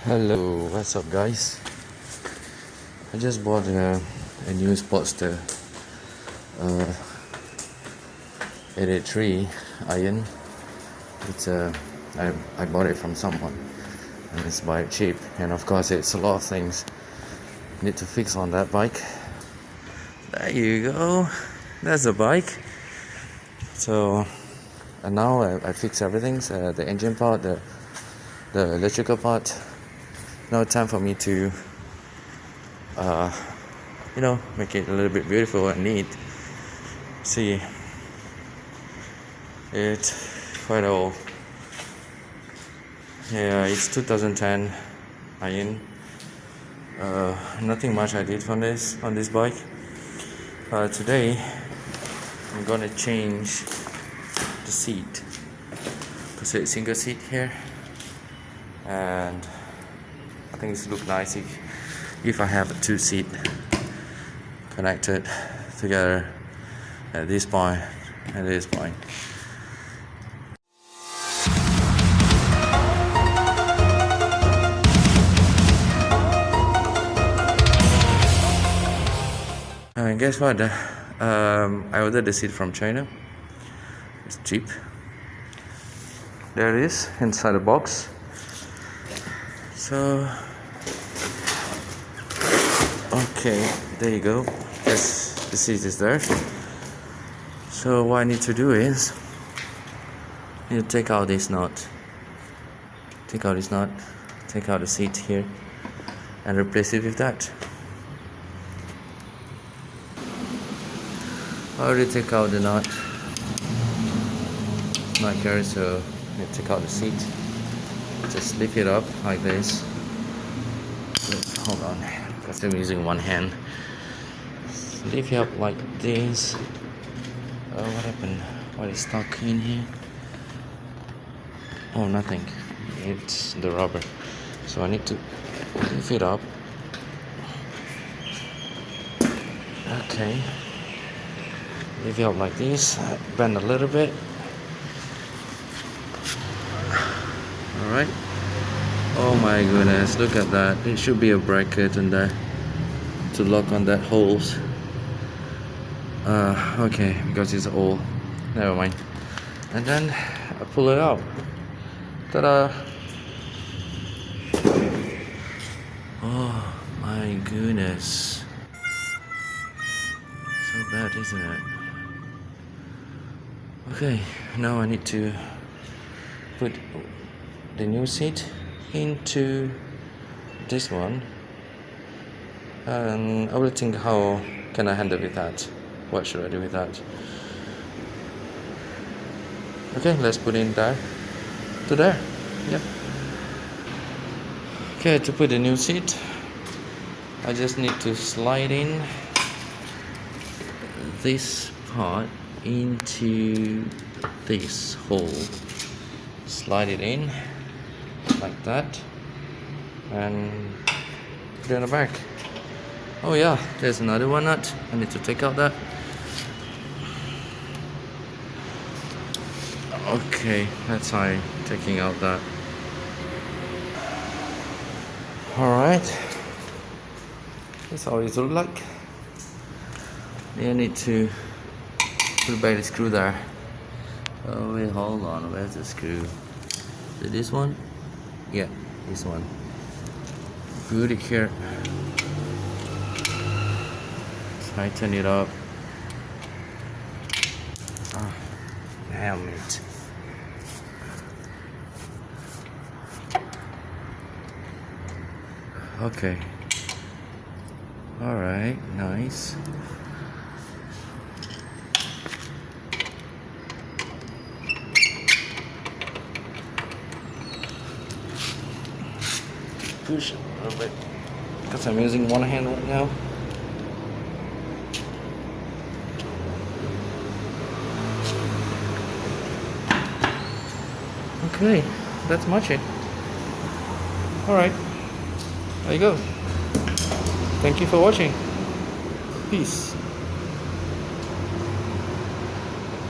Hello, what's up, guys? I just bought a new Sportster 883 iron. It's I bought it from someone, and it's by cheap. And of course, it's a lot of things need to fix on that bike. There you go. That's the bike. So, and now I fix everything. The engine part, the electrical part. Now it's time for me to make it a little bit beautiful and neat. See, it's quite old. Yeah, it's 2010 iron. Nothing much I did on this bike. Today I'm gonna change the seat because it's single seat here, and I think it look nice if I have a two seat connected together at this point and this point. And guess what? I ordered the seat from China. It's cheap. There it is inside the box. So, okay, there you go. Yes, the seat is there. So what I need to do is, you take out this nut. Take out this nut. Take out the seat here, and replace it with that. I already take out the nut. Not here, so you take out the seat. Just lift it up like this. Hold on, because I'm using one hand. Lift it up like this. Oh, what happened? What is stuck in here? Oh, nothing. It's the rubber. So I need to lift it up. Okay. Lift it up like this. Bend a little bit. Alright. Oh my goodness, look at that. It should be a bracket in there to lock on that holes. Okay, because it's old. Never mind. And then I pull it out. Ta-da! Oh my goodness. So bad, isn't it? Okay, now I need to put the new seat into this one, and I will think how can I handle with that. What should I do with that? Okay, let's put in there to there. Yep. Okay, to put the new seat, I just need to slide in this part into this hole. Slide it in like that, and put it in the back. Oh yeah, there's another one nut. I need to take out that. Okay, that's how I'm taking out that. Alright, that's how it looks like. Then I need to put back the screw there. Oh wait, hold on, where's the screw? Is it this one? Yeah, this one. Put it here. Tighten it up. Ah, damn it. Okay. Alright, nice. Push a little bit because I'm using one hand right now. Okay, that's much it. Alright, there you go. Thank you for watching. Peace.